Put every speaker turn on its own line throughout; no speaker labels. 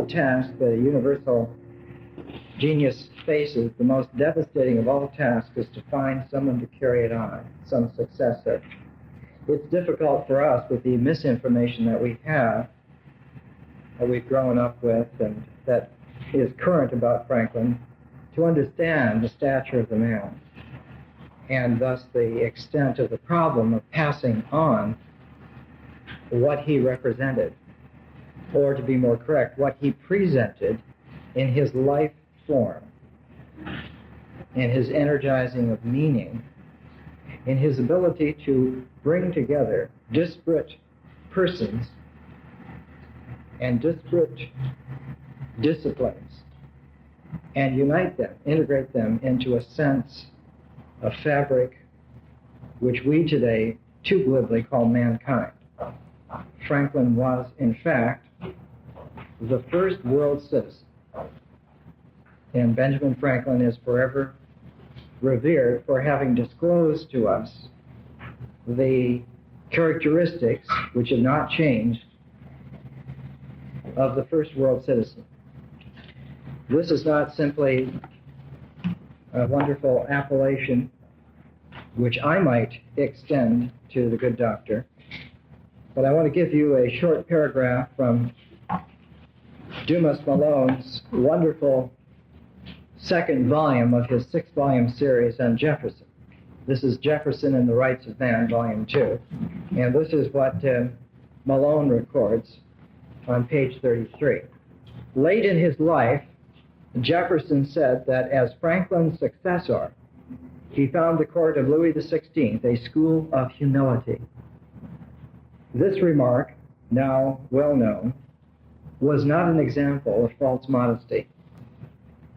all the tasks that a universal genius faces, the most devastating of all tasks is to find someone to carry it on, some successor. It's difficult for us with the misinformation that we have, that we've grown up with, and that is current about Franklin, to understand the stature of the man, and thus the extent of the problem of passing on what he represented, or to be more correct, what he presented in his life form, in his energizing of meaning, in his ability to bring together disparate persons and disparate disciplines and unite them, integrate them into a sense of fabric which we today too glibly call mankind. Franklin was, in fact, the first world citizen, and Benjamin Franklin is forever revered for having disclosed to us the characteristics which have not changed of the first world citizen. This is not simply a wonderful appellation which I might extend to the good doctor, but I want to give you a short paragraph from Dumas Malone's wonderful second volume of his 6-volume series on Jefferson. This is Jefferson and the Rights of Man, Volume 2, and this is what Malone records on page 33. Late in his life, Jefferson said that as Franklin's successor, he found the court of Louis XVI a school of humility. This remark, now well known, was not an example of false modesty.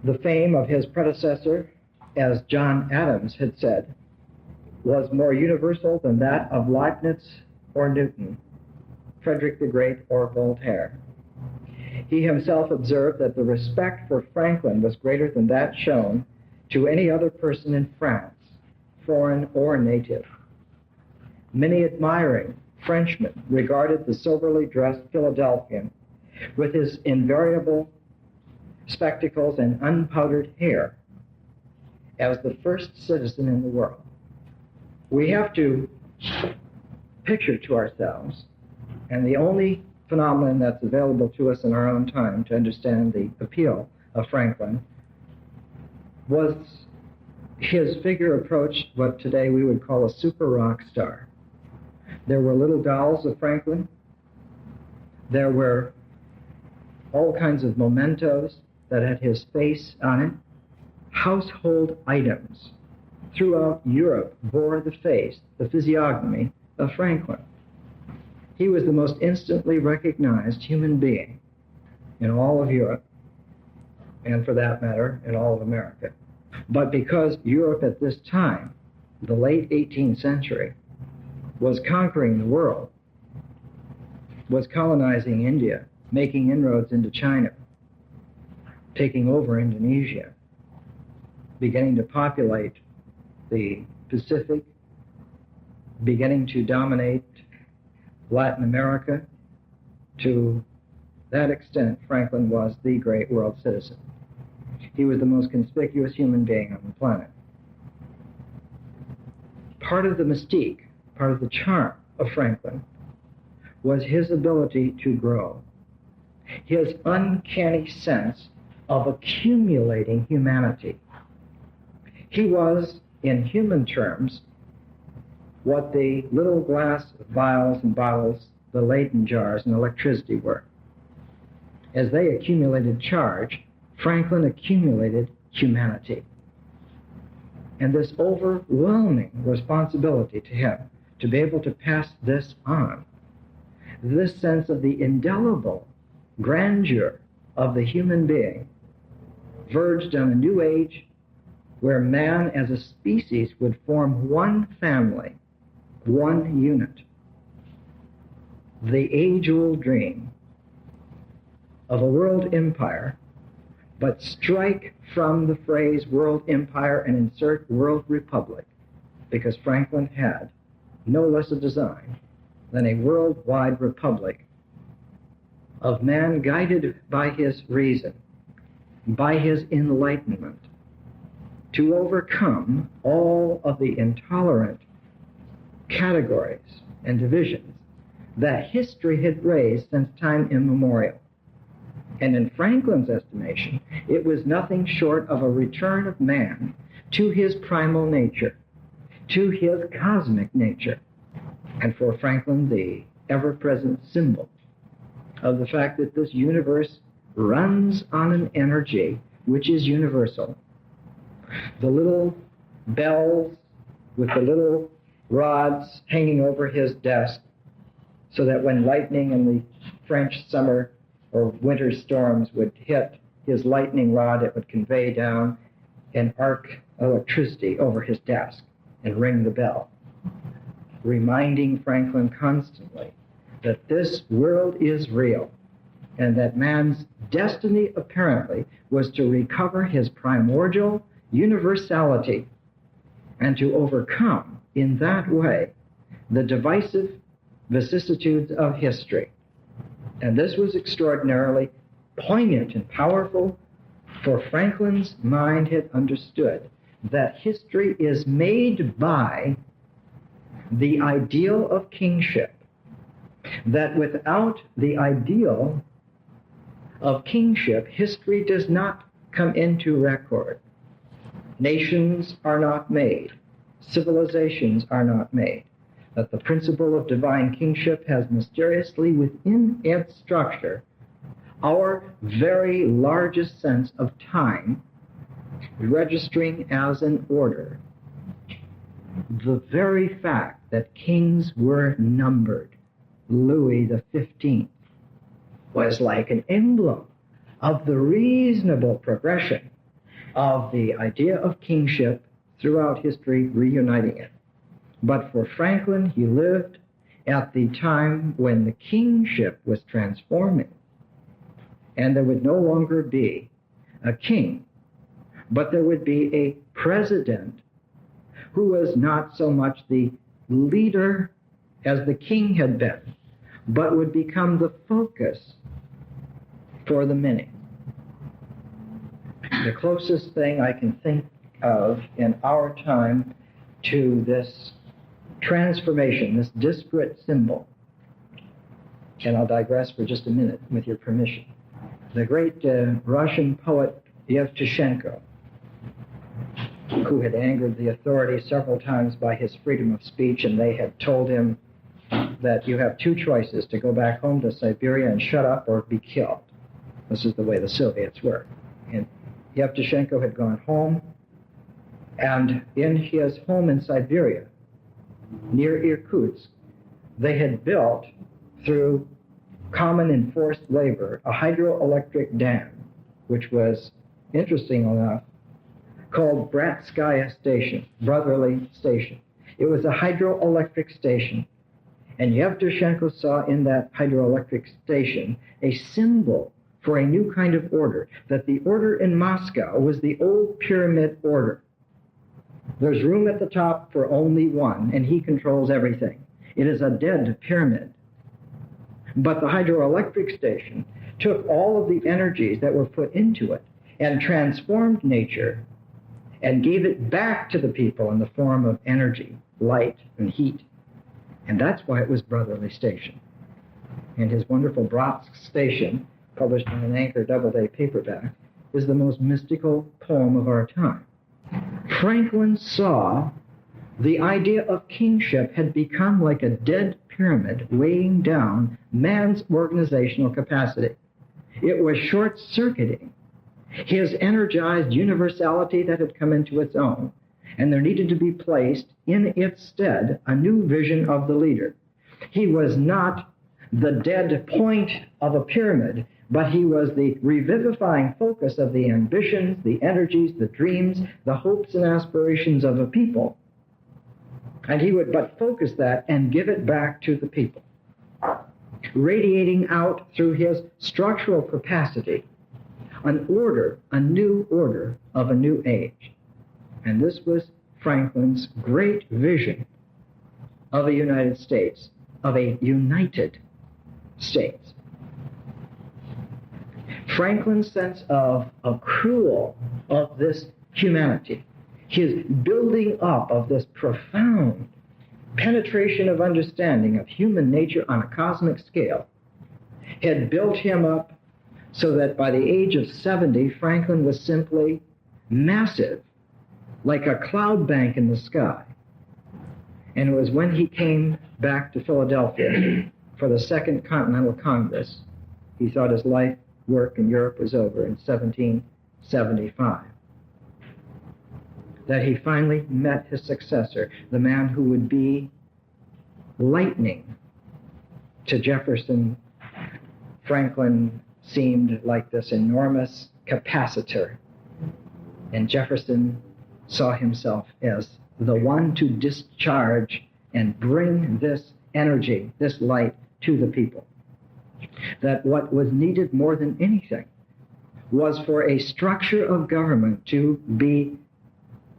The fame of his predecessor, as John Adams had said, was more universal than that of Leibniz or Newton, Frederick the Great or Voltaire. He himself observed that the respect for Franklin was greater than that shown to any other person in France, foreign or native. Many admiring Frenchmen regarded the soberly dressed Philadelphian with his invariable spectacles and unpowdered hair as the first citizen in the world. We have to picture to ourselves, and the only phenomenon that's available to us in our own time to understand the appeal of Franklin, was his figure approached what today we would call a super rock star. There were little dolls of Franklin. There were all kinds of mementos that had his face on it. Household items throughout Europe bore the face, the physiognomy of Franklin. He was the most instantly recognized human being in all of Europe, and for that matter, in all of America. But because Europe at this time, the late 18th century, was conquering the world, was colonizing India, making inroads into China, taking over Indonesia, beginning to populate the Pacific, beginning to dominate Latin America, to that extent, Franklin was the great world citizen. He was the most conspicuous human being on the planet. Part of the mystique, part of the charm of Franklin was his ability to grow, his uncanny sense of accumulating humanity. He was, in human terms, what the little glass vials and bottles, the Leyden jars and electricity were. As they accumulated charge, Franklin accumulated humanity. And this overwhelming responsibility to him to be able to pass this on, this sense of the indelible grandeur of the human being, verged on a new age where man as a species would form one family, one unit. The age-old dream of a world empire, but strike from the phrase world empire and insert world republic, because Franklin had no less a design than a worldwide republic of man guided by his reason, by his enlightenment, to overcome all of the intolerant categories and divisions that history had raised since time immemorial. And in Franklin's estimation, it was nothing short of a return of man to his primal nature, to his cosmic nature, and for Franklin, the ever-present symbol of the fact that this universe runs on an energy which is universal. The little bells with the little rods hanging over his desk, so that when lightning in the French summer or winter storms would hit his lightning rod, it would convey down an arc of electricity over his desk and ring the bell, reminding Franklin constantly that this world is real and that man's destiny apparently was to recover his primordial universality and to overcome in that way the divisive vicissitudes of history. And this was extraordinarily poignant and powerful, for Franklin's mind had understood that history is made by the ideal of kingship, that without the ideal of kingship, history does not come into record. Nations are not made. Civilizations are not made. That the principle of divine kingship has mysteriously within its structure our very largest sense of time, registering as an order the very fact that kings were numbered. Louis XV was like an emblem of the reasonable progression of the idea of kingship throughout history, reuniting it. But for Franklin, he lived at the time when the kingship was transforming, and there would no longer be a king, but there would be a president who was not so much the leader as the king had been, but would become the focus for the many. The closest thing I can think of in our time to this transformation, this disparate symbol, and I'll digress for just a minute with your permission. The great Russian poet Yevtushenko, who had angered the authorities several times by his freedom of speech, and they had told him that you have two choices, to go back home to Siberia and shut up or be killed. This is the way the Soviets were. And Yevtushenko had gone home, and in his home in Siberia, near Irkutsk, they had built, through common enforced labor, a hydroelectric dam, which was, interesting enough, called Bratskaya Station, Brotherly Station. It was a hydroelectric station, and Yevtushenko saw in that hydroelectric station a symbol for a new kind of order, that the order in Moscow was the old pyramid order. There's room at the top for only one, and he controls everything. It is a dead pyramid. But the hydroelectric station took all of the energies that were put into it and transformed nature and gave it back to the people in the form of energy, light, and heat. And that's why it was Brotherly Station. And his wonderful Bratsk Station, published in an Anchor Doubleday paperback, is the most mystical poem of our time. Franklin saw the idea of kingship had become like a dead pyramid weighing down man's organizational capacity. It was short-circuiting his energized universality that had come into its own, and there needed to be placed in its stead a new vision of the leader. He was not the dead point of a pyramid, but he was the revivifying focus of the ambitions, the energies, the dreams, the hopes and aspirations of a people. And he would but focus that and give it back to the people, radiating out through his structural capacity an order, a new order of a new age. And this was Franklin's great vision of a United States, of a United States. Franklin's sense of accrual of this humanity, his building up of this profound penetration of understanding of human nature on a cosmic scale, had built him up so that by the age of 70, Franklin was simply massive, like a cloud bank in the sky. And it was when he came back to Philadelphia for the Second Continental Congress, he thought his life work in Europe was over in 1775, that he finally met his successor, the man who would be lightning to Jefferson. Franklin seemed like this enormous capacitor, and Jefferson saw himself as the one to discharge and bring this energy, this light, to the people. That what was needed more than anything was for a structure of government to be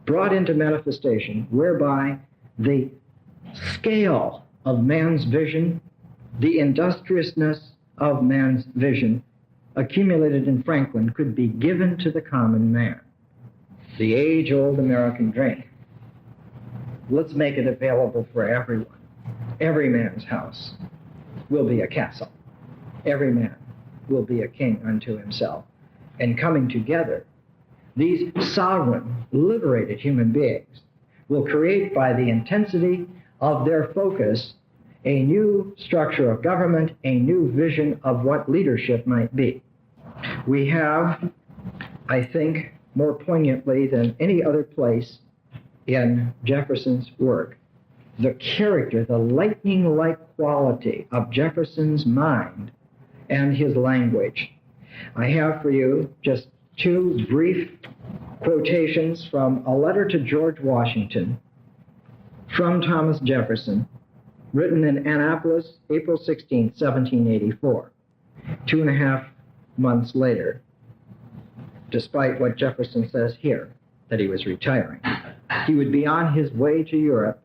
brought into manifestation whereby the scale of man's vision, the industriousness of man's vision accumulated in Franklin could be given to the common man. The age-old American dream. Let's make it available for everyone. Every man's house will be a castle. Every man will be a king unto himself. And coming together, these sovereign, liberated human beings will create by the intensity of their focus a new structure of government, a new vision of what leadership might be. We have, I think, more poignantly than any other place in Jefferson's work, the character, the lightning-like quality of Jefferson's mind and his language. I have for you just two brief quotations from a letter to George Washington from Thomas Jefferson, written in Annapolis, April 16, 1784, 2.5 months later, despite what Jefferson says here, that he was retiring. He would be on his way to Europe,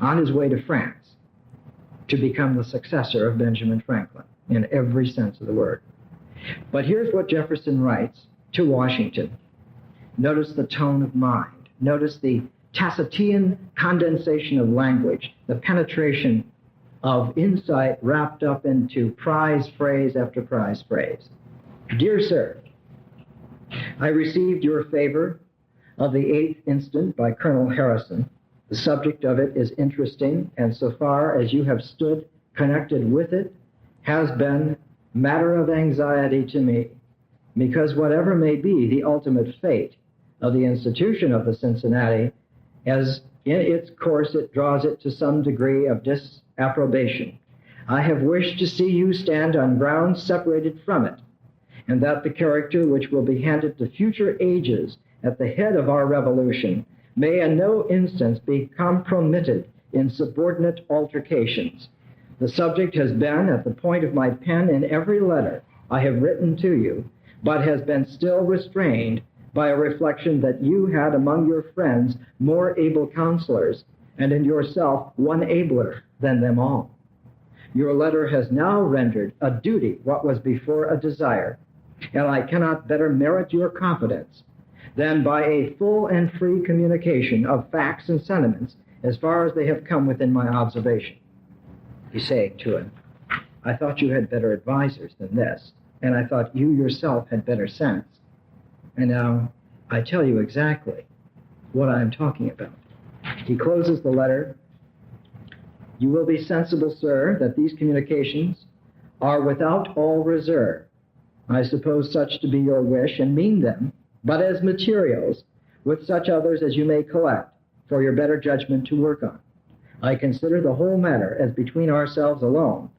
on his way to France, to become the successor of Benjamin Franklin, in every sense of the word. But here's what Jefferson writes to Washington. Notice the tone of mind. Notice the Tacitian condensation of language, the penetration of insight wrapped up into prize phrase after prize phrase. Dear sir, I received your favor of the 8th instant by Colonel Harrison. The subject of it is interesting, and so far as you have stood connected with it, has been matter of anxiety to me, because whatever may be the ultimate fate of the institution of the Cincinnati, as in its course it draws it to some degree of disapprobation, I have wished to see you stand on grounds separated from it, and that the character which will be handed to future ages at the head of our revolution may in no instance be compromitted in subordinate altercations. The subject has been at the point of my pen in every letter I have written to you, but has been still restrained by a reflection that you had among your friends more able counselors, and in yourself one abler than them all. Your letter has now rendered a duty what was before a desire, and I cannot better merit your confidence than by a full and free communication of facts and sentiments as far as they have come within my observation. He's saying to him, I thought you had better advisors than this, and I thought you yourself had better sense. And now I tell you exactly what I'm talking about. He closes the letter. You will be sensible, sir, that these communications are without all reserve. I suppose such to be your wish, and mean them, but as materials, with such others as you may collect for your better judgment to work on. I consider the whole matter as between ourselves alone,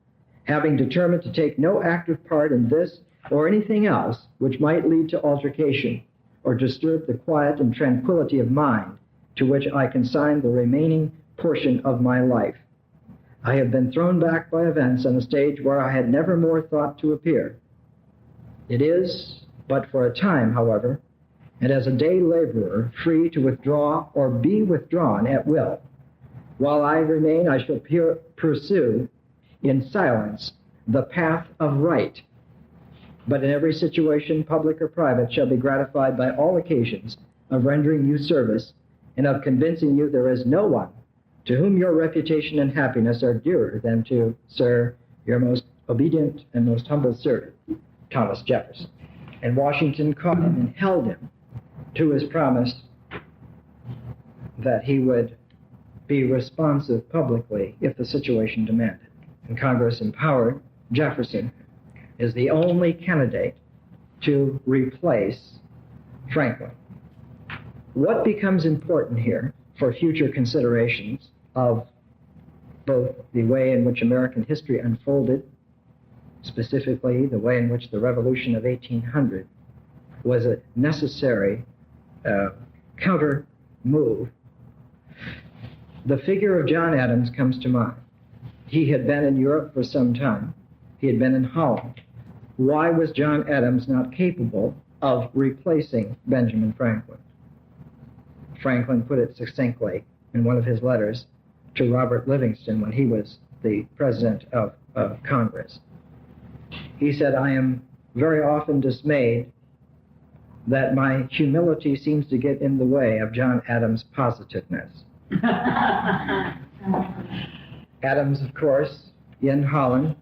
having determined to take no active part in this or anything else which might lead to altercation or disturb the quiet and tranquility of mind to which I consign the remaining portion of my life. I have been thrown back by events on a stage where I had never more thought to appear. It is but for a time, however, and as a day laborer, free to withdraw or be withdrawn at will. While I remain, I shall pursue in silence the path of right. but in every situation, public or private, shall be gratified by all occasions of rendering you service and of convincing you there is no one to whom your reputation and happiness are dearer than to, sir, your most obedient and most humble servant, Thomas Jefferson. And Washington caught him and held him to his promise that he would be responsive publicly if the situation demanded. And Congress empowered Jefferson as the only candidate to replace Franklin. What becomes important here for future considerations of both the way in which American history unfolded, specifically the way in which the Revolution of 1800 was a necessary counter move, the figure of John Adams comes to mind. He had been in Europe for some time. He had been in Holland. Why was John Adams not capable of replacing Benjamin Franklin? Franklin put it succinctly in one of his letters to Robert Livingston when he was the president of Congress. He said, "I am very often dismayed that my humility seems to get in the way of John Adams' positiveness." Adams, of course, in Holland,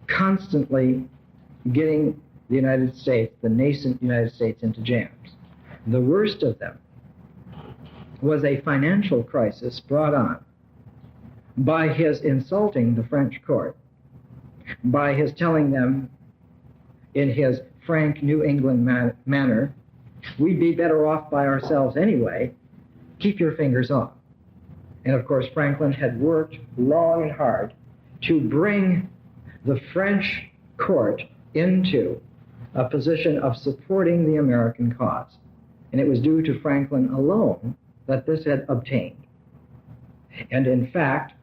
constantly getting the United States, the nascent United States, into jams. The worst of them was a financial crisis brought on by his insulting the French court, by his telling them in his frank New England manner, "We'd be better off by ourselves anyway, keep your fingers off." And of course, Franklin had worked long and hard to bring the French court into a position of supporting the American cause. And it was due to Franklin alone that this had obtained. And in fact,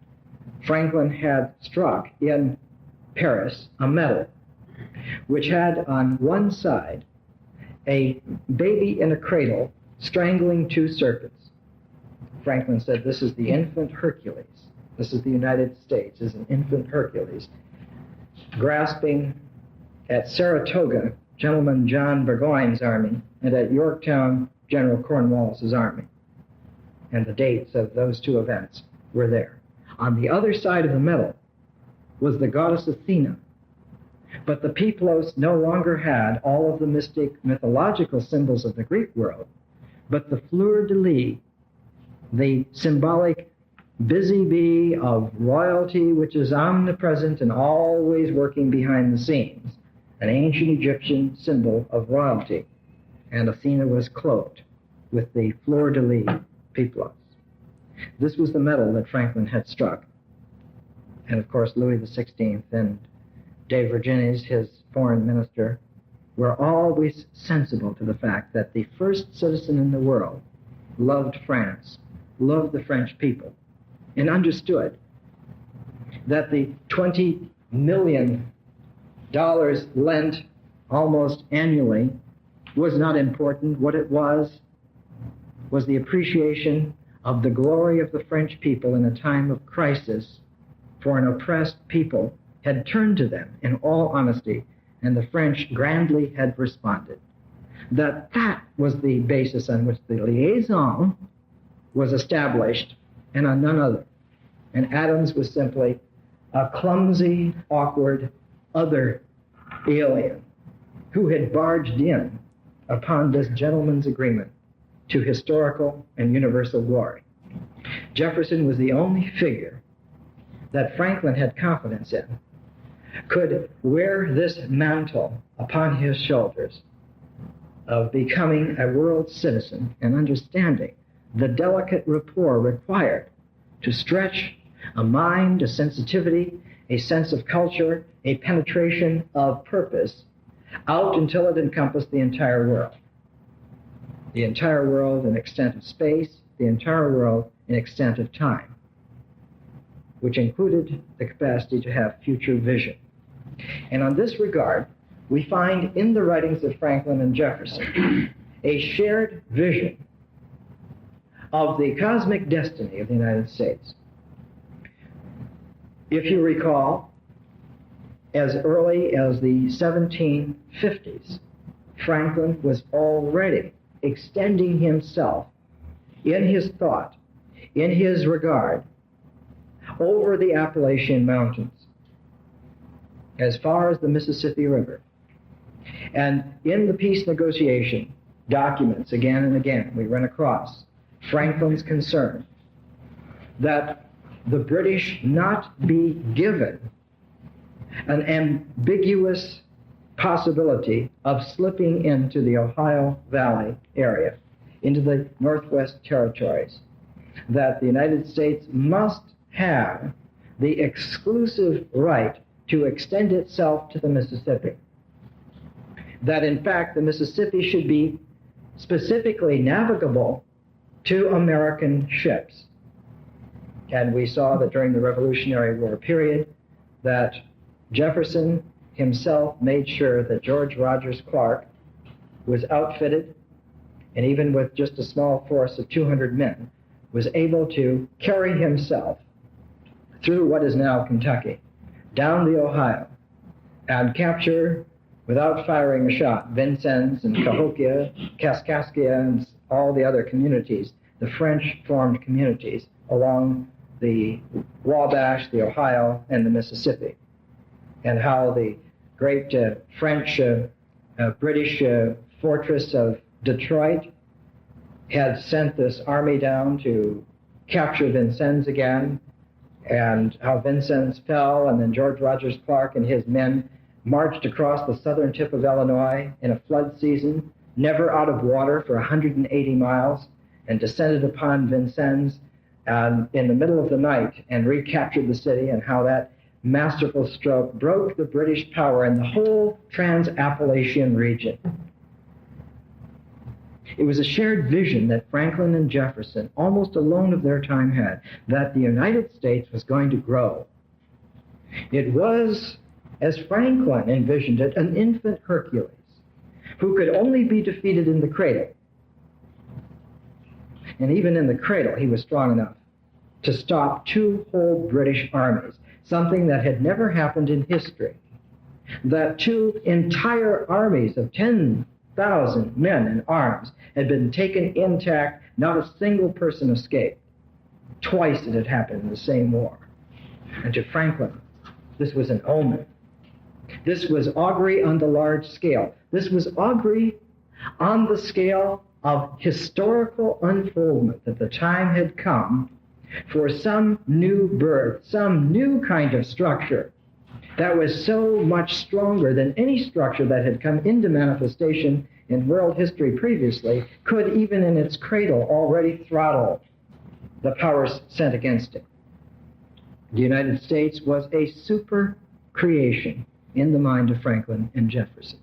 Franklin had struck in Paris a medal which had on one side a baby in a cradle strangling two serpents. Franklin said, "This is the infant Hercules. This is the United States, is an infant Hercules, grasping at Saratoga, Gentleman John Burgoyne's army, and at Yorktown, General Cornwallis's army." And the dates of those two events were there. On the other side of the medal was the goddess Athena. But the Peplos no longer had all of the mystic mythological symbols of the Greek world, but the fleur-de-lis, the symbolic busy bee of royalty which is omnipresent and always working behind the scenes, an ancient Egyptian symbol of royalty. And Athena was cloaked with the fleur-de-lis Peplos. This was the medal that Franklin had struck. And of course, Louis XVI and de Virginis, his foreign minister, were always sensible to the fact that the first citizen in the world loved France, loved the French people, and understood that the $20 million lent almost annually was not important. What it was the appreciation of the glory of the French people in a time of crisis, for an oppressed people had turned to them in all honesty, and the French grandly had responded. That was the basis on which the liaison was established, and on none other. And Adams was simply a clumsy, awkward, other alien who had barged in upon this gentleman's agreement to historical and universal glory. Jefferson was the only figure that Franklin had confidence in, could wear this mantle upon his shoulders of becoming a world citizen and understanding the delicate rapport required to stretch a mind, a sensitivity, a sense of culture, a penetration of purpose out until it encompassed the entire world. The entire world in extent of space, the entire world in extent of time, which included the capacity to have future vision. And on this regard, we find in the writings of Franklin and Jefferson a shared vision of the cosmic destiny of the United States. If you recall, as early as the 1750s, Franklin was already extending himself in his thought, in his regard, over the Appalachian Mountains, as far as the Mississippi River. And in the peace negotiation documents, again and again, we run across Franklin's concern that the British not be given an ambiguous possibility of slipping into the Ohio Valley area, into the Northwest Territories, that the United States must have the exclusive right to extend itself to the Mississippi. That in fact the Mississippi should be specifically navigable to American ships. And we saw that during the Revolutionary War period that Jefferson himself made sure that George Rogers Clark was outfitted, and even with just a small force of 200 men, was able to carry himself through what is now Kentucky, down the Ohio, and capture, without firing a shot, Vincennes and Cahokia, Kaskaskia, and all the other communities, the French-formed communities along the Wabash, the Ohio, and the Mississippi, and how the great British fortress of Detroit had sent this army down to capture Vincennes again, and how Vincennes fell, and then George Rogers Clark and his men marched across the southern tip of Illinois in a flood season, never out of water for 180 miles, and descended upon Vincennes in the middle of the night and recaptured the city, and how that masterful stroke broke the British power in the whole Trans-Appalachian region. It was a shared vision that Franklin and Jefferson, almost alone of their time, had, that the United States was going to grow. It was, as Franklin envisioned it, an infant Hercules who could only be defeated in the cradle. And even in the cradle, he was strong enough to stop two whole British armies, something that had never happened in history. That two entire armies of 10,000 men in arms had been taken intact, not a single person escaped. Twice it had happened in the same war. And to Franklin, this was an omen. This was augury on the large scale. This was augury on the scale of historical unfoldment, that the time had come for some new birth, some new kind of structure that was so much stronger than any structure that had come into manifestation in world history previously, could even in its cradle already throttle the powers sent against it. The United States was a super creation in the mind of Franklin and Jefferson.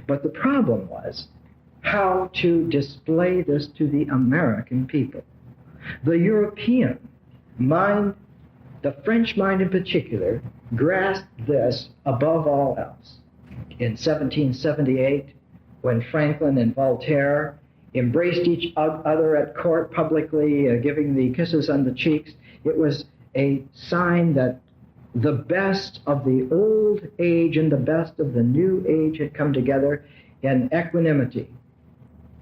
But the problem was how to display this to the American people. The European mind, the French mind in particular, grasped this above all else. In 1778, when Franklin and Voltaire embraced each other at court publicly, giving the kisses on the cheeks, it was a sign that the best of the old age and the best of the new age had come together in equanimity,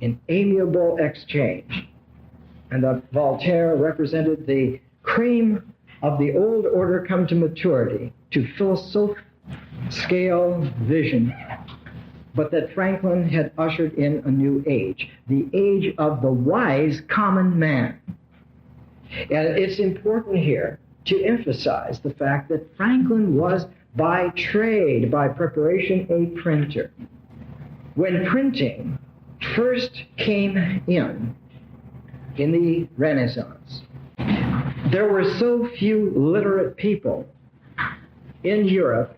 in amiable exchange. And that Voltaire represented the cream of the old order come to maturity, to philosophical vision, but that Franklin had ushered in a new age, the age of the wise common man. And it's important here to emphasize the fact that Franklin was by trade, by preparation, a printer. When printing first came in the Renaissance, there were so few literate people in Europe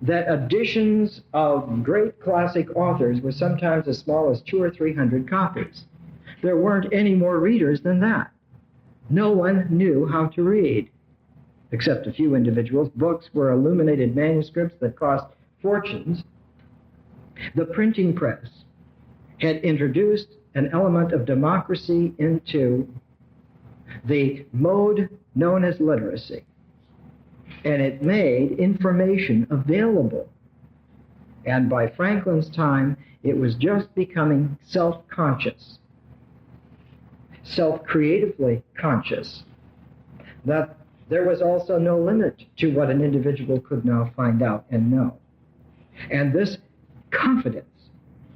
that editions of great classic authors were sometimes as small as 200 or 300 copies. There weren't any more readers than that. No one knew how to read, except a few individuals. Books were illuminated manuscripts that cost fortunes. The printing press had introduced an element of democracy into the mode known as literacy. and it made information available. And by Franklin's time, it was just becoming self-conscious, self-creatively conscious, that there was also no limit to what an individual could now find out and know. And this confidence,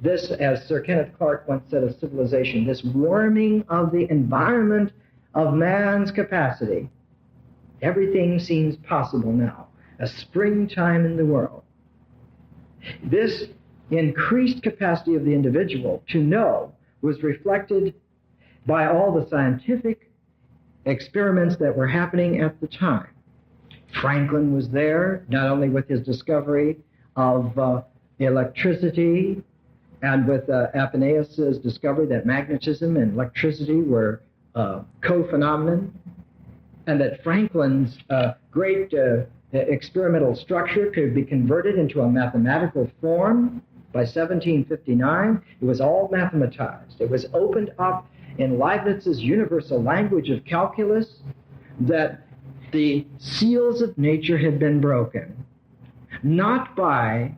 this, as Sir Kenneth Clark once said of civilization, this warming of the environment of man's capacity, everything seems possible now, a springtime in the world. This increased capacity of the individual to know was reflected by all the scientific experiments that were happening at the time. Franklin was there, not only with his discovery of electricity and with Athenaeus' discovery that magnetism and electricity were co-phenomenon, and that Franklin's great experimental structure could be converted into a mathematical form. By 1759, it was all mathematized. It was opened up in Leibniz's universal language of calculus, that the seals of nature had been broken, not by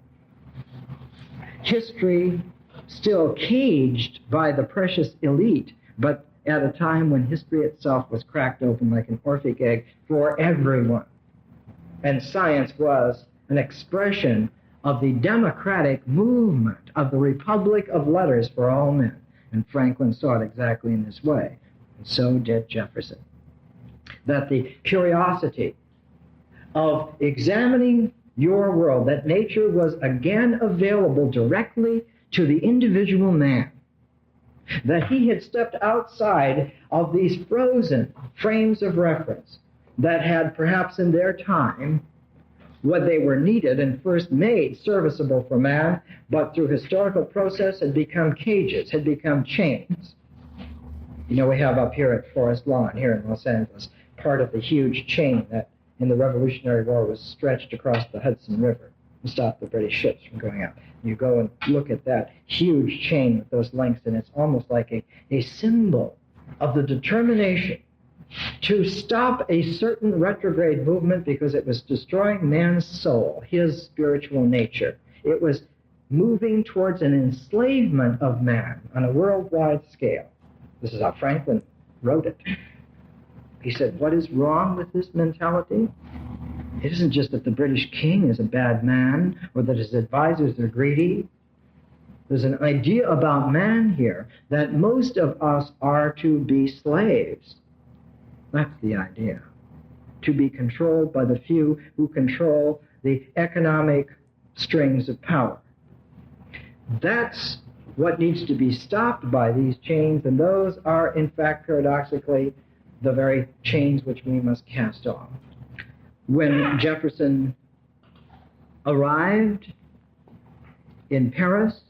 history still caged by the precious elite, but at a time when history itself was cracked open like an Orphic egg for everyone. And science was an expression of the democratic movement of the Republic of Letters for all men. And Franklin saw it exactly in this way. And so did Jefferson. That the curiosity of examining your world, that nature was again available directly to the individual man, that he had stepped outside of these frozen frames of reference that had perhaps in their time what they were needed and first made serviceable for man, but through historical process had become cages, had become chains. You know, we have up here at Forest Lawn, here in Los Angeles, part of the huge chain that in the Revolutionary War was stretched across the Hudson River and stopped the British ships from going out. You go and look at that huge chain with those links, and it's almost like a symbol of the determination to stop a certain retrograde movement because it was destroying man's soul, his spiritual nature. It was moving towards an enslavement of man on a worldwide scale. This is how Franklin wrote it. He said, what is wrong with this mentality? It isn't just that the British king is a bad man or that his advisors are greedy. There's an idea about man here that most of us are to be slaves. That's the idea. To be controlled by the few who control the economic strings of power. That's what needs to be stopped by these chains, and those are, in fact, paradoxically, the very chains which we must cast off. When Jefferson arrived in Paris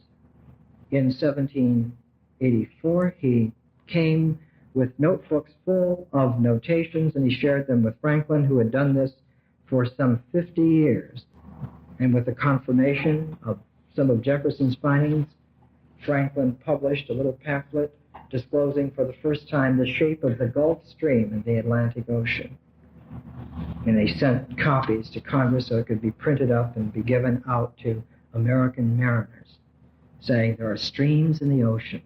in 1784, he came with notebooks full of notations, and he shared them with Franklin, who had done this for some 50 years. And with the confirmation of some of Jefferson's findings, Franklin published a little pamphlet disclosing for the first time the shape of the Gulf Stream in the Atlantic Ocean. And they sent copies to Congress so it could be printed up and be given out to American mariners, saying there are streams in the ocean.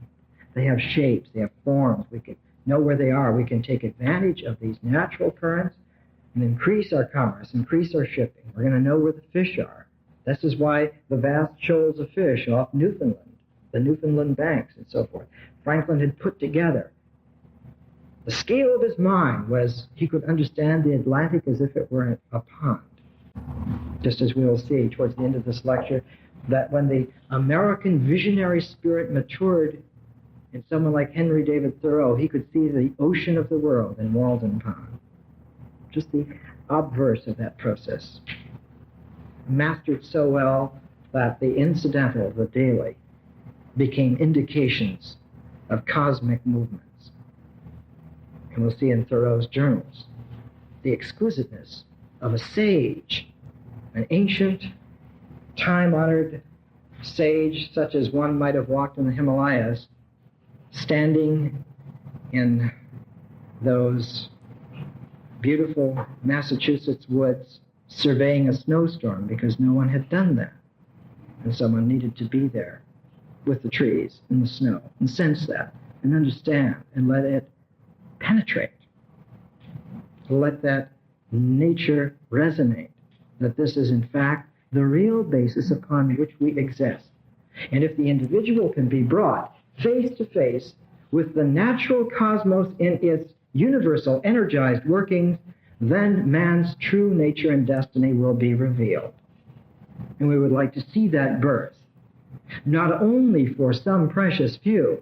They have shapes, they have forms. We can know where they are. We can take advantage of these natural currents and increase our commerce, increase our shipping. We're going to know where the fish are. This is why the vast shoals of fish off Newfoundland, the Newfoundland banks and so forth, Franklin had put together. The scale of his mind was he could understand the Atlantic as if it were a pond. Just as we'll see towards the end of this lecture, that when the American visionary spirit matured in someone like Henry David Thoreau, he could see the ocean of the world in Walden Pond. Just the obverse of that process. Mastered so well that the incidental, the daily, became indications of cosmic movements. And we'll see in Thoreau's journals the exquisiteness of a sage, an ancient, time-honored sage such as one might have walked in the Himalayas, standing in those beautiful Massachusetts woods, surveying a snowstorm because no one had done that. And someone needed to be there with the trees and the snow and sense that and understand and let it penetrate. Let that nature resonate, that this is in fact the real basis upon which we exist. And if the individual can be brought face to face with the natural cosmos in its universal energized workings, then man's true nature and destiny will be revealed. And we would like to see that birth, not only for some precious few,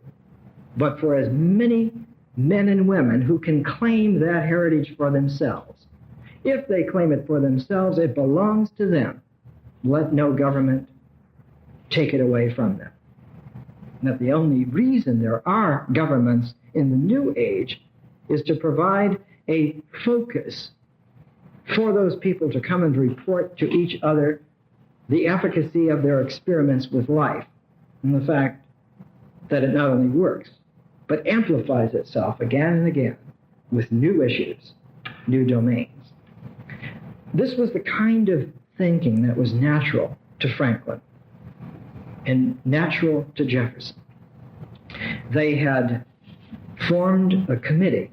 but for as many men and women who can claim that heritage for themselves. If they claim it for themselves, it belongs to them. Let no government take it away from them. And that the only reason there are governments in the New Age is to provide a focus for those people to come and report to each other the efficacy of their experiments with life and the fact that it not only works, but amplifies itself again and again with new issues, new domains. This was the kind of thinking that was natural to Franklin and natural to Jefferson. They had formed a committee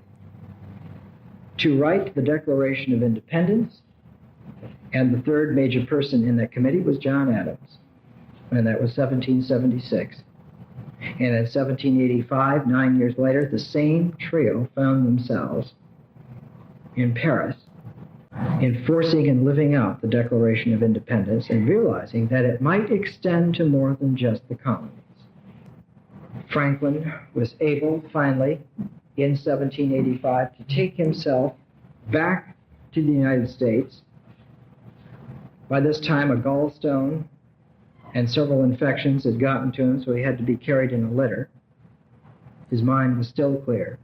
to write the Declaration of Independence, and the third major person in that committee was John Adams, and that was 1776. And in 1785, 9 years later, the same trio found themselves in Paris, enforcing and living out the Declaration of Independence and realizing that it might extend to more than just the colonies. Franklin was able, finally, in 1785, to take himself back to the United States. By this time, a gallstone and several infections had gotten to him, so he had to be carried in a litter. His mind was still clear.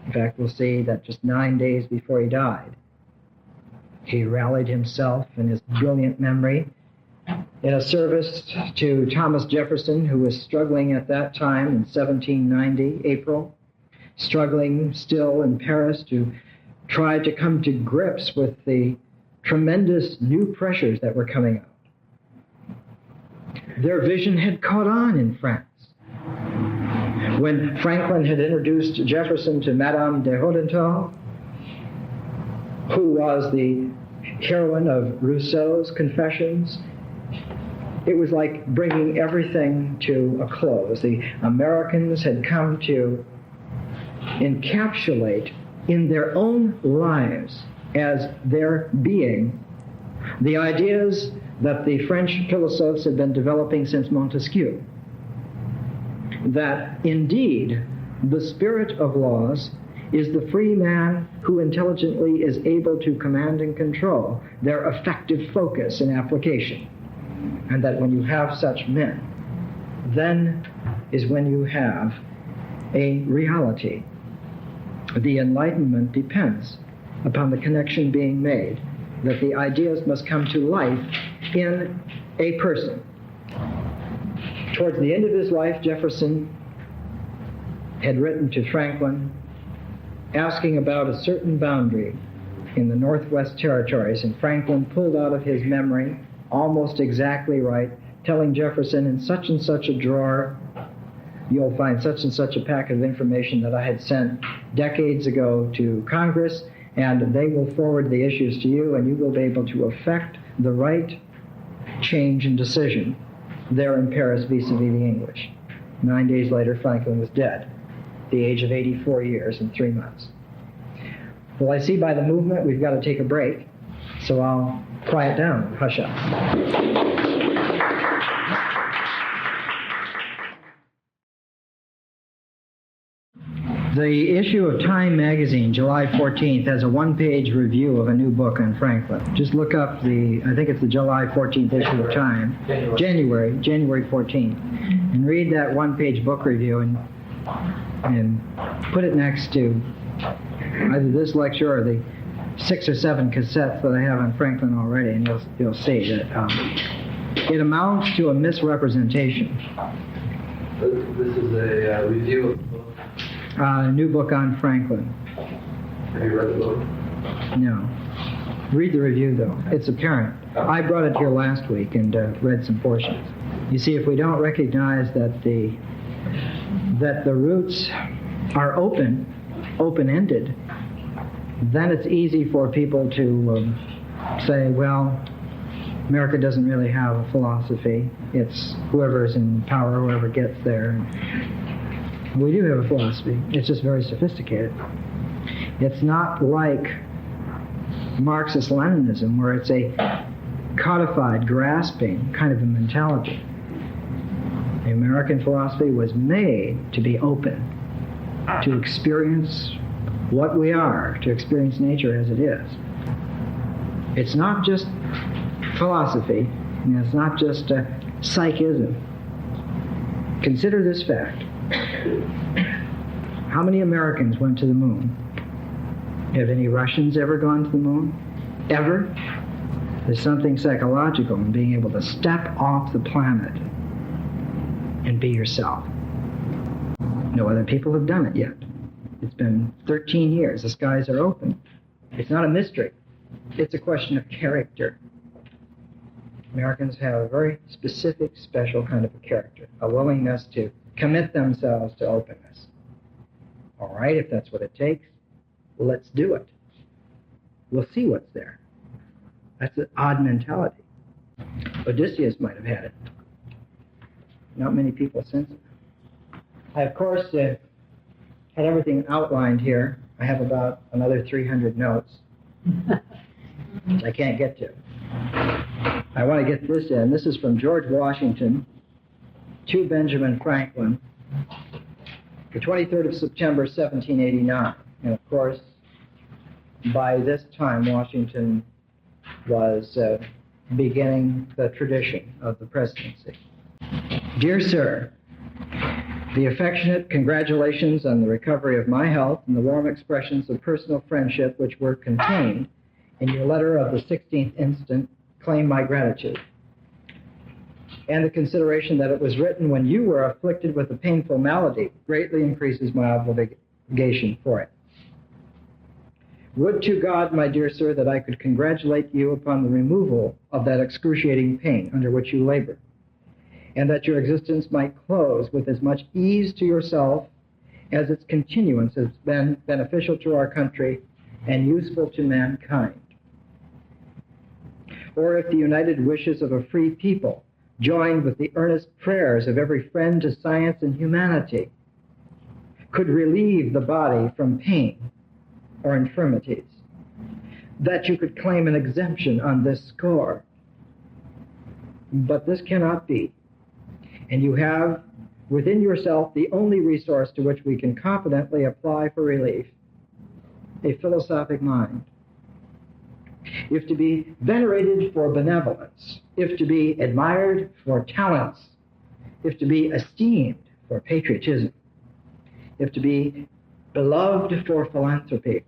In fact, we'll see that just 9 days before he died, he rallied himself and his brilliant memory in a service to Thomas Jefferson, who was struggling at that time in 1790, April, struggling still in Paris to try to come to grips with the tremendous new pressures that were coming out. Their vision had caught on in France. When Franklin had introduced Jefferson to Madame de Hodenthal, who was the heroine of Rousseau's Confessions, it was like bringing everything to a close. The Americans had come to encapsulate in their own lives as their being the ideas that the French philosophes had been developing since Montesquieu. That indeed the spirit of laws is the free man who intelligently is able to command and control their effective focus and application. And that when you have such men, then is when you have a reality. The Enlightenment depends upon the connection being made, that the ideas must come to life in a person. Towards the end of his life, Jefferson had written to Franklin asking about a certain boundary in the Northwest Territories, and Franklin pulled out of his memory almost exactly right, telling Jefferson, in such and such a drawer, you'll find such and such a packet of information that I had sent decades ago to Congress, and they will forward the issues to you, and you will be able to effect the right change and decision there in Paris vis-a-vis the English. 9 days later, Franklin was dead, at the age of 84 years and 3 months. Well, I see by the movement we've got to take a break, so I'll quiet down, hush up. The issue of Time magazine, July 14th, has a one-page review of a new book on Franklin. Just look up I think it's the July 14th issue of Time, January 14th, and read that one-page book review and put it next to either this lecture or the 6 or 7 cassettes that I have on Franklin already, and you'll see that it amounts to a misrepresentation.
This is a review of the book.
A new book on Franklin.
Have you read the book?
No. Read the review, though. It's apparent. I brought it here last week and read some portions. You see, if we don't recognize that the roots are open-ended, then it's easy for people to say, well, America doesn't really have a philosophy. It's whoever's in power, whoever gets there. We do have a philosophy. It's just very sophisticated. It's not like Marxist-Leninism, where it's a codified, grasping kind of a mentality. The American philosophy was made to be open, to experience what we are, to experience nature as it is. It's not just philosophy, and it's not just psychism. Consider this fact. How many Americans went to the moon? Have any Russians ever gone to the moon? Ever? There's something psychological in being able to step off the planet and be yourself. No other people have done it yet. It's been 13 years. The skies are open. It's not a mystery. It's a question of character. Americans have a very specific, special kind of a character, a willingness to commit themselves to openness. All right, if that's what it takes, let's do it. We'll see what's there. That's an odd mentality. Odysseus might have had it. Not many people since. I, of course, had everything outlined here. I have about another 300 notes, which I can't get to. I want to get this in. This is from George Washington to Benjamin Franklin, the 23rd of September, 1789. And of course, by this time, Washington was beginning the tradition of the presidency. Dear Sir, the affectionate congratulations on the recovery of my health and the warm expressions of personal friendship which were contained in your letter of the 16th instant claim my gratitude. And the consideration that it was written when you were afflicted with a painful malady greatly increases my obligation for it. Would to God, my dear sir, that I could congratulate you upon the removal of that excruciating pain under which you labor, and that your existence might close with as much ease to yourself as its continuance has been beneficial to our country and useful to mankind. Or if the united wishes of a free people, joined with the earnest prayers of every friend to science and humanity, could relieve the body from pain or infirmities, that you could claim an exemption on this score. But this cannot be, and you have within yourself the only resource to which we can confidently apply for relief, a philosophic mind. If to be venerated for benevolence, if to be admired for talents, if to be esteemed for patriotism, if to be beloved for philanthropy,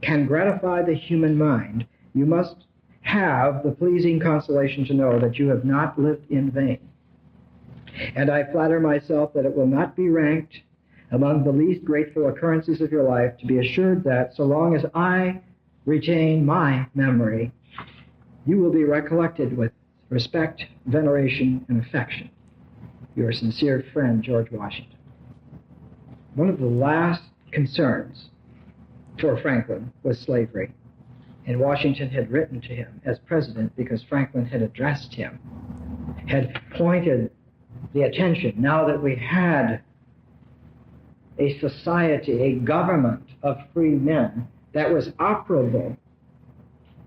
can gratify the human mind, you must have the pleasing consolation to know that you have not lived in vain. And I flatter myself that it will not be ranked among the least grateful occurrences of your life to be assured that so long as I retain my memory, you will be recollected with respect, veneration, and affection. Your sincere friend, George Washington. One of the last concerns for Franklin was slavery, and Washington had written to him as president because Franklin had addressed him, had pointed the attention, now that we had a society, a government of free men that was operable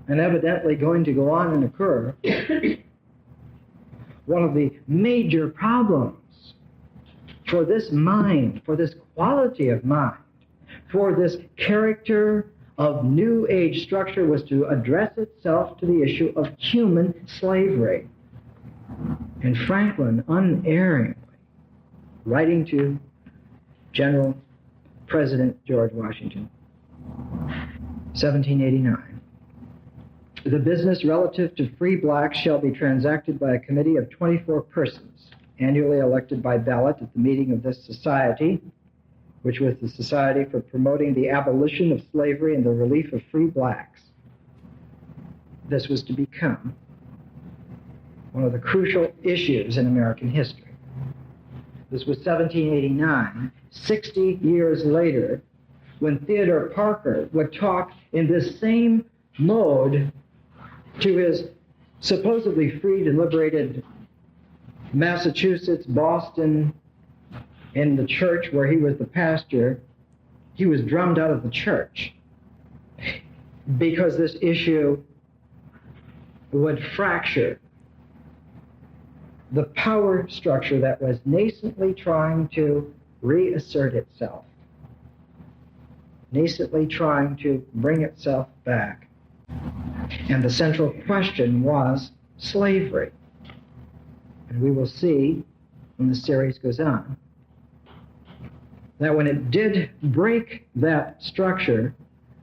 and evidently going to go on and occur, one of the major problems for this mind, for this quality of mind, for this character of New Age structure was to address itself to the issue of human slavery. And Franklin, unerringly, writing to General President George Washington, 1789, the business relative to free blacks shall be transacted by a committee of 24 persons, annually elected by ballot at the meeting of this society, which was the Society for Promoting the Abolition of Slavery and the Relief of Free Blacks. this was to become one of the crucial issues in American history. This was 1789, 60 years later, when Theodore Parker would talk in this same mode to his supposedly freed and liberated Massachusetts, Boston, in the church where he was the pastor. He was drummed out of the church because this issue would fracture the power structure that was nascently trying to reassert itself, nascently trying to bring itself back. And the central question was slavery. And we will see when the series goes on that when it did break that structure,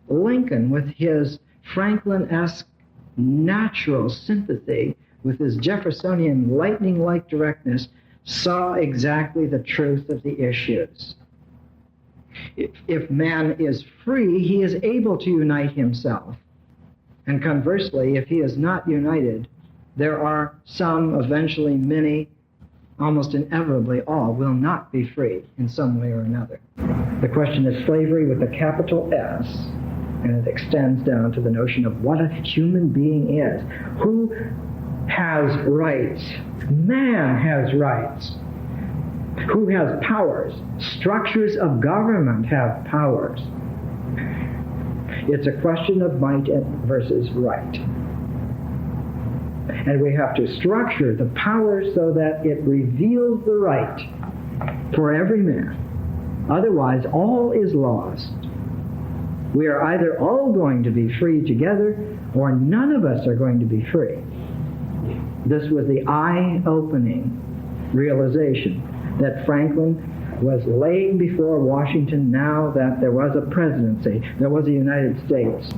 Lincoln, with his Franklin-esque natural sympathy, with his Jeffersonian lightning-like directness, saw exactly the truth of the issues. If man is free, he is able to unite himself. And conversely, if he is not united, there are some, eventually many, almost inevitably all, will not be free in some way or another. The question is slavery with a capital S, and it extends down to the notion of what a human being is. Who has rights? Man has rights. Who has powers? Structures of government have powers. It's a question of might versus right. And we have to structure the power so that it reveals the right for every man. Otherwise, all is lost. We are either all going to be free together, or none of us are going to be free. This was the eye-opening realization that Franklin was laying before Washington now that there was a presidency, there was a United States.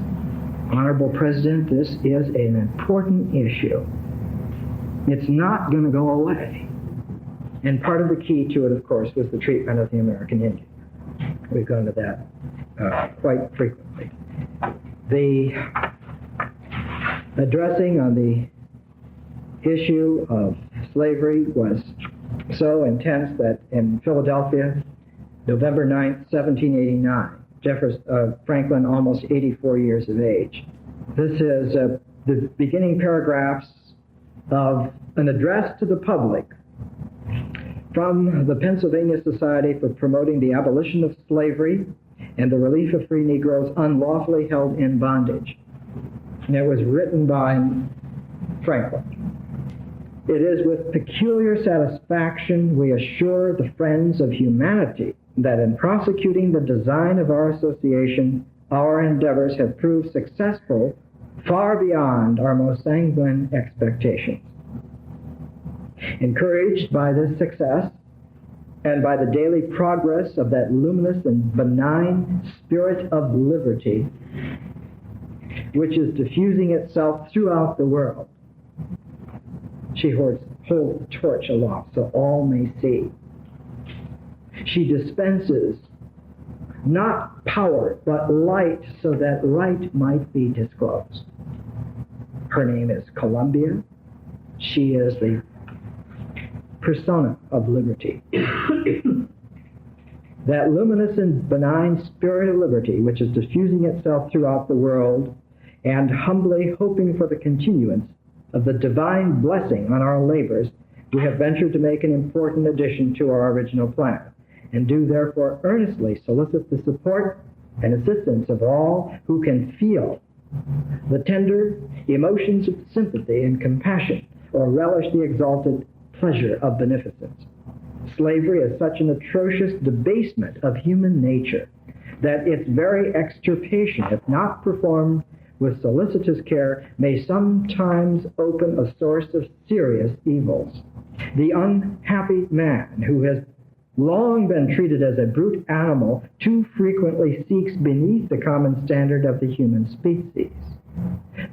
Honorable President, this is an important issue. It's not going to go away. And part of the key to it, of course, was the treatment of the American Indian. We've gone to that quite frequently. The addressing on the issue of slavery was so intense that in Philadelphia, November 9th, 1789, Franklin, almost 84 years of age. This is the beginning paragraphs of an address to the public from the Pennsylvania Society for Promoting the Abolition of Slavery and the Relief of Free Negroes Unlawfully Held in Bondage. And it was written by Franklin. It is with peculiar satisfaction we assure the friends of humanity that in prosecuting the design of our association, our endeavors have proved successful far beyond our most sanguine expectations. Encouraged by this success, and by the daily progress of that luminous and benign spirit of liberty, which is diffusing itself throughout the world, she holds the torch aloft so all may see. She dispenses not power, but light, so that right might be disclosed. Her name is Columbia. She is the persona of liberty. That luminous and benign spirit of liberty, which is diffusing itself throughout the world, and humbly hoping for the continuance of the divine blessing on our labors, we have ventured to make an important addition to our original plan, and do therefore earnestly solicit the support and assistance of all who can feel the tender emotions of sympathy and compassion, or relish the exalted pleasure of beneficence. Slavery is such an atrocious debasement of human nature that its very extirpation, if not performed with solicitous care, may sometimes open a source of serious evils. The unhappy man who has long been treated as a brute animal too frequently seeks beneath the common standard of the human species.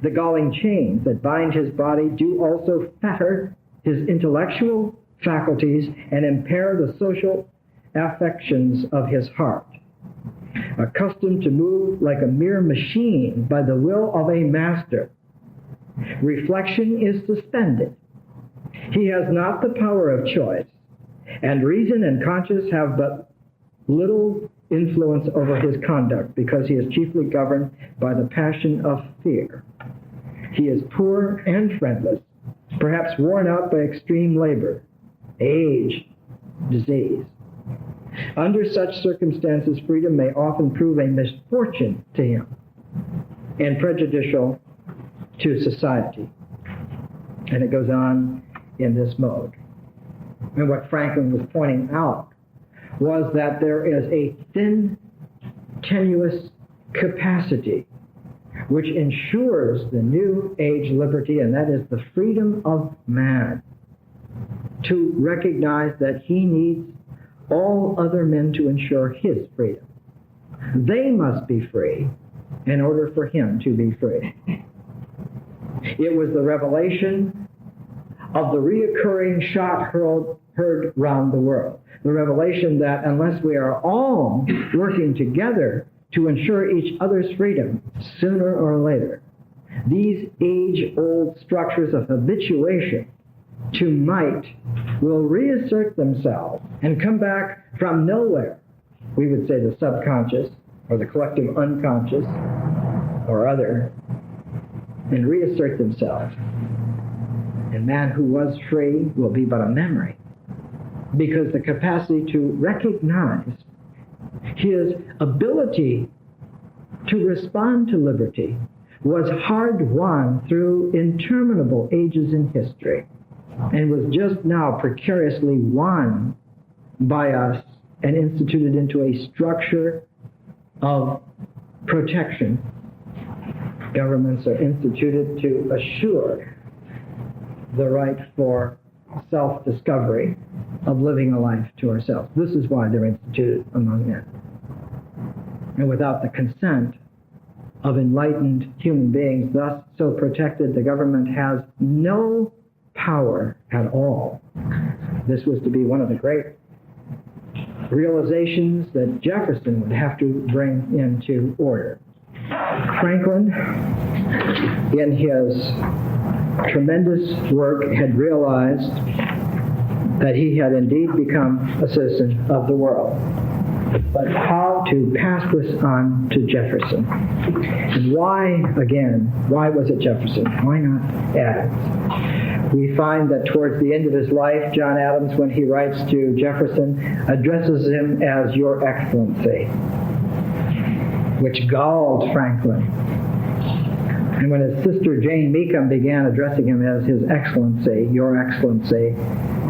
The galling chains that bind his body do also fetter his intellectual faculties and impair the social affections of his heart. Accustomed to move like a mere machine by the will of a master, Reflection is suspended. He has not the power of choice, and reason and conscience have but little influence over his conduct because he is chiefly governed by the passion of fear. He is poor and friendless, perhaps worn out by extreme labor, age, disease. Under such circumstances, freedom may often prove a misfortune to him and prejudicial to society. And it goes on in this mode. And what Franklin was pointing out was that there is a thin, tenuous capacity which ensures the new age liberty, and that is the freedom of man to recognize that he needs all other men to ensure his freedom. They must be free in order for him to be free. It was the revelation of the reoccurring shot heard round the world. The revelation that unless we are all working together to ensure each other's freedom, sooner or later, these age-old structures of habituation to might will reassert themselves and come back from nowhere. We would say the subconscious or the collective unconscious or other, and reassert themselves. And man who was free will be but a memory, because the capacity to recognize his ability to respond to liberty was hard won through interminable ages in history and was just now precariously won by us and instituted into a structure of protection. Governments are instituted to assure the right for self-discovery of living a life to ourselves. This is why they're instituted among men. And without the consent of enlightened human beings, thus so protected, the government has no power at all. This was to be one of the great realizations that Jefferson would have to bring into order. Franklin, in his tremendous work, had realized that he had indeed become a citizen of the world. But how to pass this on to Jefferson? And why, again, why was it Jefferson? Why not Adams? We find that towards the end of his life, John Adams, when he writes to Jefferson, addresses him as Your Excellency, which galled Franklin. And when his sister Jane Meekum began addressing him as His Excellency, Your Excellency,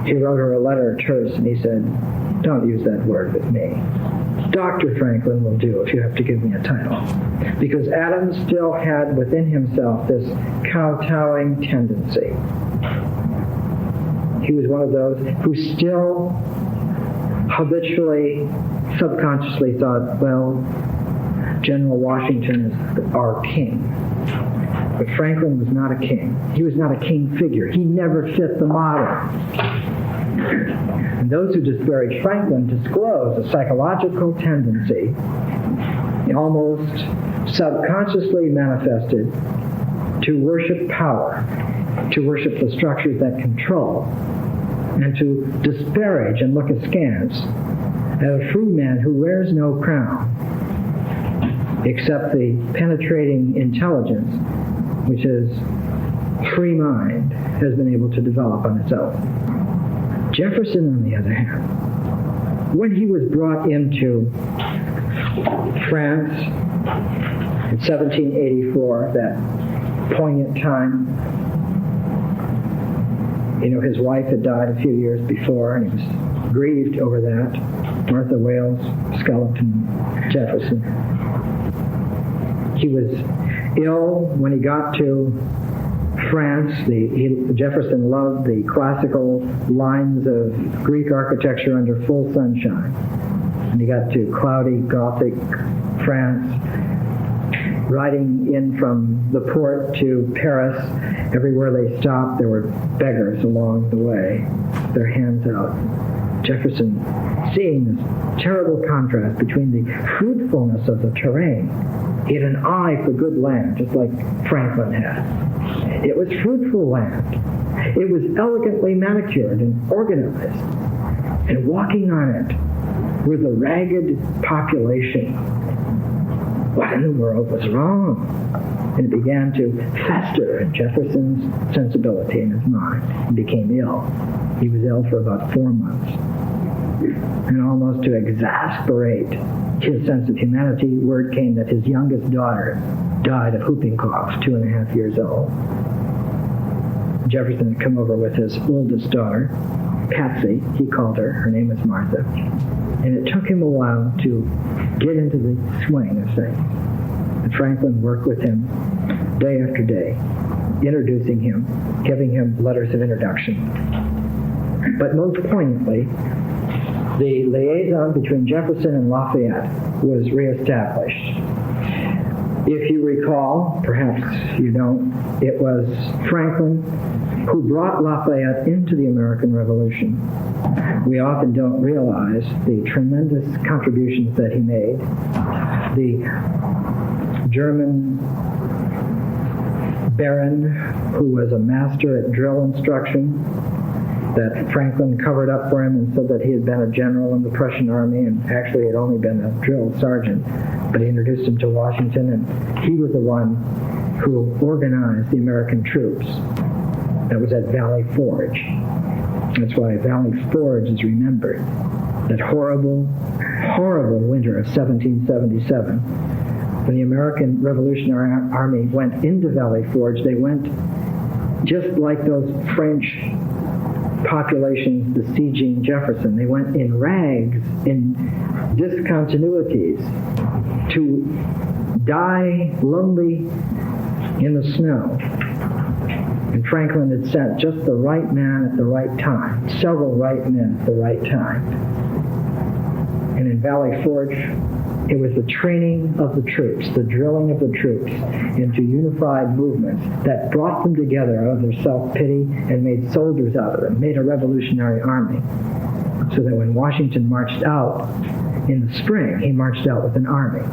he wrote her a letter terse, and he said, don't use that word with me. Dr. Franklin will do if you have to give me a title. Because Adams still had within himself this kowtowing tendency. He was one of those who still habitually, subconsciously thought, well, General Washington is our king. But Franklin was not a king. He was not a king figure. He never fit the model. And those who disparage Franklin disclose a psychological tendency, almost subconsciously manifested, to worship power, to worship the structures that control, and to disparage and look askance at a free man who wears no crown, except the penetrating intelligence which his free mind has been able to develop on its own. Jefferson, on the other hand, when he was brought into France in 1784, that poignant time, his wife had died a few years before, and he was grieved over that. Martha Wales, skeleton, Jefferson. He was ill when he got to France. Jefferson loved the classical lines of Greek architecture under full sunshine. And he got to cloudy, Gothic France, riding in from the port to Paris. Everywhere they stopped, there were beggars along the way, their hands out. Jefferson, seeing this terrible contrast between the fruitfulness of the terrain, he had an eye for good land, just like Franklin had. It was fruitful land. It was elegantly manicured and organized. And walking on it were the ragged population. What in the world was wrong? And it began to fester in Jefferson's sensibility in his mind. He became ill. He was ill for about 4 months. And almost to exasperate his sense of humanity, word came that his youngest daughter died of whooping cough, 2.5 years old. Jefferson had come over with his oldest daughter, Patsy, he called her. Her name was Martha. And it took him a while to get into the swing of things. And Franklin worked with him day after day, introducing him, giving him letters of introduction. But most poignantly, the liaison between Jefferson and Lafayette was reestablished. If you recall, perhaps you don't, it was Franklin who brought Lafayette into the American Revolution. We often don't realize the tremendous contributions that he made. The German baron who was a master at drill instruction that Franklin covered up for him and said that he had been a general in the Prussian army and actually had only been a drill sergeant, but he introduced him to Washington, and he was the one who organized the American troops. That was at Valley Forge. That's why Valley Forge is remembered. That horrible, horrible winter of 1777, when the American Revolutionary Army went into Valley Forge, they went just like those French populations besieging Jefferson. They went in rags, in discontinuities, to die lonely in the snow. And Franklin had sent just the right man at the right time, several right men at the right time. And in Valley Forge, it was the training of the troops, the drilling of the troops into unified movements that brought them together out of their self-pity and made soldiers out of them, made a revolutionary army. So that when Washington marched out in the spring, he marched out with an army.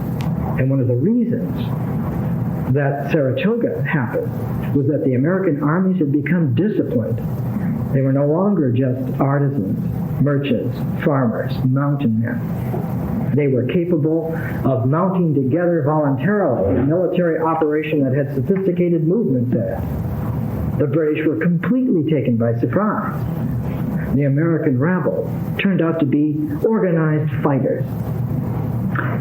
And one of the reasons that Saratoga happened was that the American armies had become disciplined. They were no longer just artisans, merchants, farmers, mountain men. They were capable of mounting together voluntarily a military operation that had sophisticated movement there. The British were completely taken by surprise. The American rabble turned out to be organized fighters.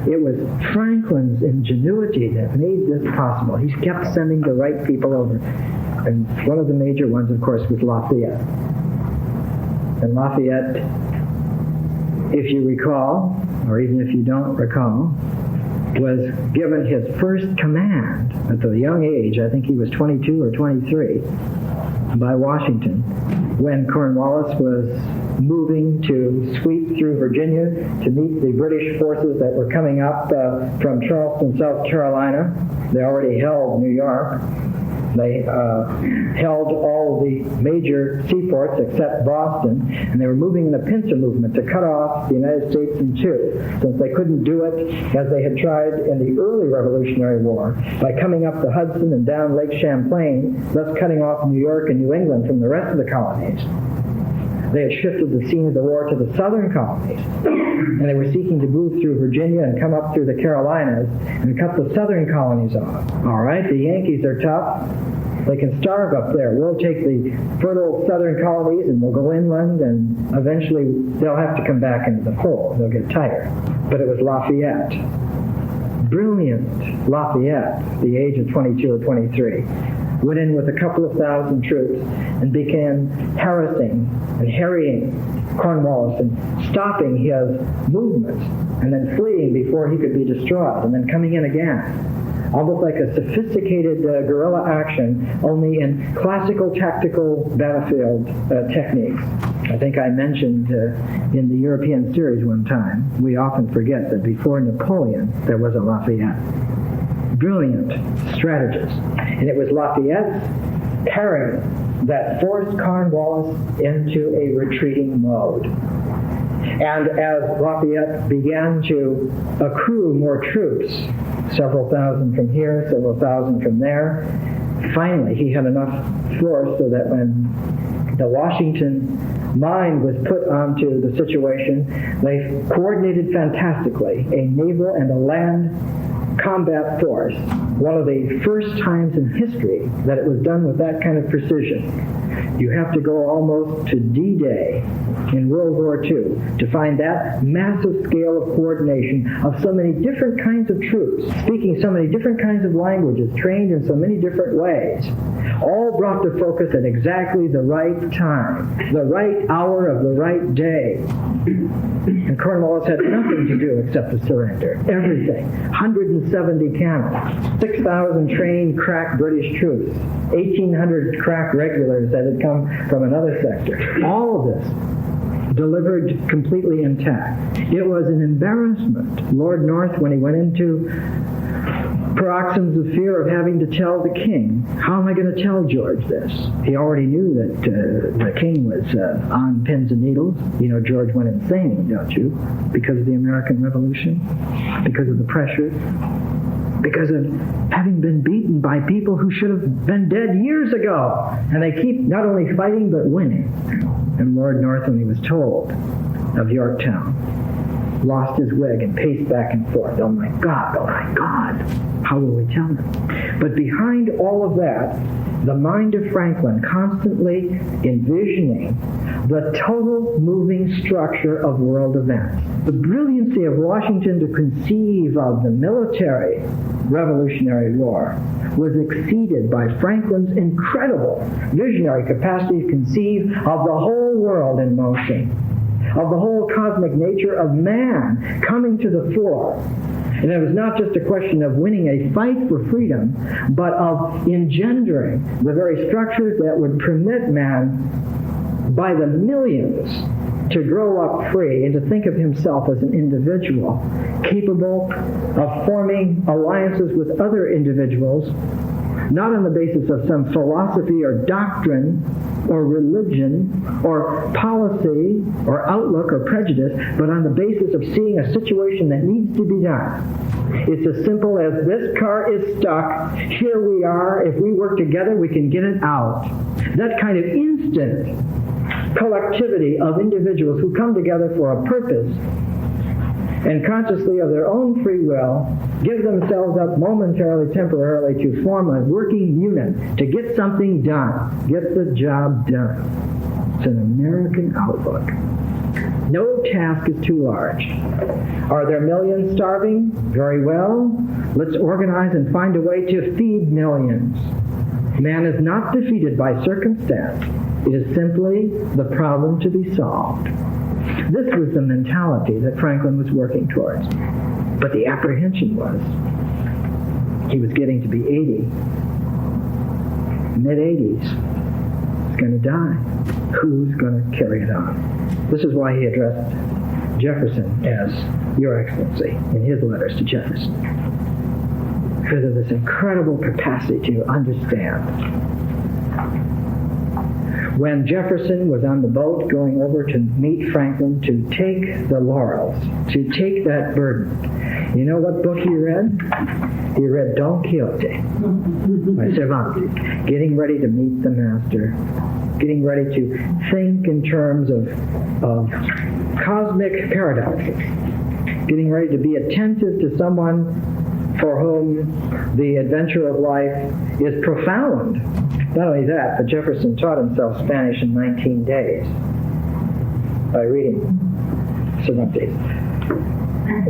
It was Franklin's ingenuity that made this possible. He kept sending the right people over. And one of the major ones, of course, was Lafayette. And Lafayette, if you recall, or even if you don't recall, was given his first command at a young age, I think he was 22 or 23, by Washington, when Cornwallis was moving to sweep through Virginia to meet the British forces that were coming up from Charleston, South Carolina. They already held New York. They held all the major seaports except Boston, and they were moving in a pincer movement to cut off the United States in two, since they couldn't do it as they had tried in the early Revolutionary War by coming up the Hudson and down Lake Champlain, thus cutting off New York and New England from the rest of the colonies. They had shifted the scene of the war to the southern colonies, and they were seeking to move through Virginia and come up through the Carolinas and cut the southern colonies off. All right, the Yankees are tough. They can starve up there. We'll take the fertile southern colonies and we'll go inland, and eventually they'll have to come back into the fold. They'll get tired. But it was Lafayette. Brilliant Lafayette, the age of 22 or 23. Went in with a couple of thousand troops and began harassing and harrying Cornwallis and stopping his movements, and then fleeing before he could be destroyed, and then coming in again. Almost like a sophisticated guerrilla action, only in classical tactical battlefield techniques. I think I mentioned in the European series one time, we often forget that before Napoleon, there was a Lafayette. Brilliant strategist. And it was Lafayette's parry that forced Cornwallis into a retreating mode. And as Lafayette began to accrue more troops, several thousand from here, several thousand from there, Finally, he had enough force so that when the Washington mind was put onto the situation, they coordinated fantastically a naval and a land combat force. One of the first times in history that it was done with that kind of precision. You have to go almost to D-Day in World War II to find that massive scale of coordination of so many different kinds of troops, speaking so many different kinds of languages, trained in so many different ways, all brought to focus at exactly the right time, the right hour of the right day. And Cornwallis had nothing to do except to surrender. Everything. 170 cannon, 6,000 trained crack British troops, 1,800 crack regulars that had come from another sector. All of this delivered completely intact. It was an embarrassment. Lord North, when he went into paroxysms of fear of having to tell the king, how am I going to tell George this? He already knew that the king was on pins and needles. You know, George went insane, don't you? Because of the American Revolution, because of the pressure, because of having been beaten by people who should have been dead years ago. And they keep not only fighting, but winning. And Lord North, when he was told of Yorktown, lost his wig and paced back and forth. Oh my God, how will we tell him? But behind all of that, the mind of Franklin constantly envisioning the total moving structure of world events. The brilliancy of Washington to conceive of the military Revolutionary War was exceeded by Franklin's incredible visionary capacity to conceive of the whole world in motion, of the whole cosmic nature of man coming to the fore. And it was not just a question of winning a fight for freedom, but of engendering the very structures that would permit man by the millions to grow up free and to think of himself as an individual capable of forming alliances with other individuals, not on the basis of some philosophy or doctrine or religion or policy or outlook or prejudice, but on the basis of seeing a situation that needs to be done. It's as simple as this car is stuck, here we are, if we work together we can get it out. That kind of instant collectivity of individuals who come together for a purpose and consciously of their own free will give themselves up momentarily, temporarily to form a working unit to get something done, get the job done. It's an American outlook. No task is too large. Are there millions starving? Very well. Let's organize and find a way to feed millions. Man is not defeated by circumstance. It is simply the problem to be solved. This was the mentality that Franklin was working towards. But the apprehension was, he was getting to be 80, mid-80s. He's going to die. Who's going to carry it on? This is why he addressed Jefferson as Your Excellency in his letters to Jefferson. Because of this incredible capacity to understand. When Jefferson was on the boat going over to meet Franklin to take the laurels, to take that burden, you know what book he read? He read Don Quixote by Cervantes, getting ready to meet the master, getting ready to think in terms of cosmic paradoxes, getting ready to be attentive to someone for whom the adventure of life is profound. Not only that, but Jefferson taught himself Spanish in 19 days by reading Cervantes.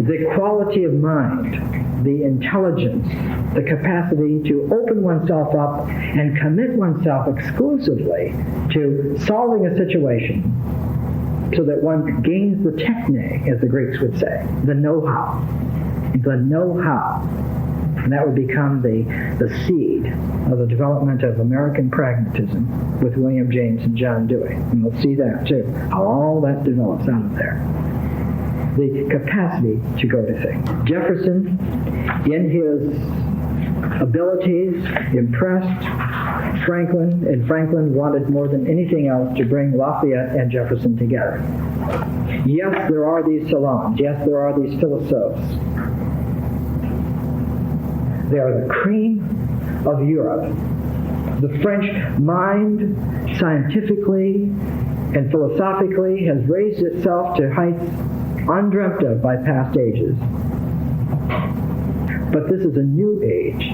The quality of mind, the intelligence, the capacity to open oneself up and commit oneself exclusively to solving a situation so that one gains the techne, as the Greeks would say, the know-how. The know-how. And that would become the seed of the development of American pragmatism with William James and John Dewey. And we'll see that too, how all that develops out of there. The capacity to go to things. Jefferson, in his abilities, impressed Franklin, and Franklin wanted more than anything else to bring Lafayette and Jefferson together. Yes, there are these salons. Yes, there are these philosophes. They are the cream of Europe. The French mind, scientifically and philosophically, has raised itself to heights undreamt of by past ages. But this is a new age,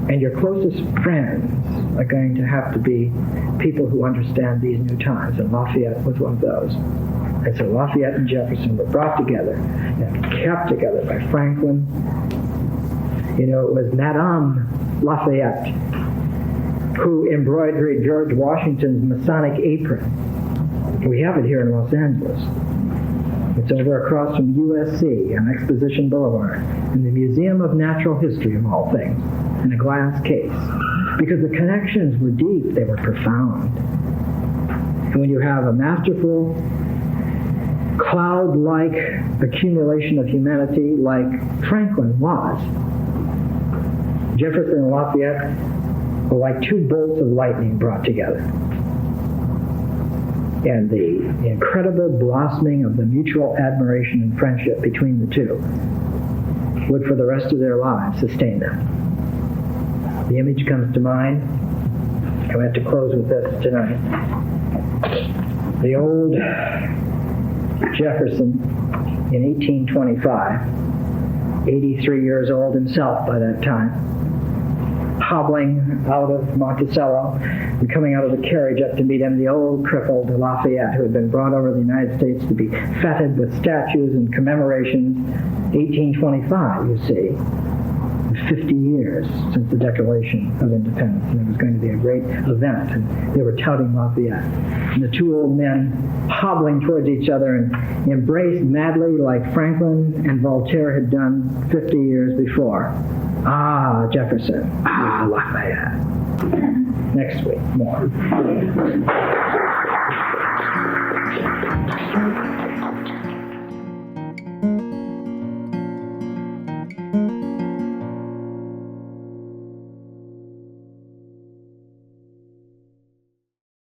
and your closest friends are going to have to be people who understand these new times, and Lafayette was one of those. And so Lafayette and Jefferson were brought together and kept together by Franklin. You know, it was Madame Lafayette who embroidered George Washington's Masonic apron. We have it here in Los Angeles. It's over across from USC on Exposition Boulevard in the Museum of Natural History, of all things, in a glass case. Because the connections were deep, they were profound. And when you have a masterful, cloud-like accumulation of humanity like Franklin was, Jefferson and Lafayette were like two bolts of lightning brought together. And the incredible blossoming of the mutual admiration and friendship between the two would for the rest of their lives sustain them. The image comes to mind. I have to close with this tonight. The old Jefferson in 1825, 83 years old himself by that time, hobbling out of Monticello and coming out of the carriage up to meet him, the old crippled Lafayette, who had been brought over to the United States to be feted with statues and commemorations. 1825, you see. 50 years since the Declaration of Independence, and it was going to be a great event, and they were touting Lafayette. And the two old men hobbling towards each other and embraced madly like Franklin and Voltaire had done 50 years before. Ah, Jefferson. Ah, Lafayette. Next week, more.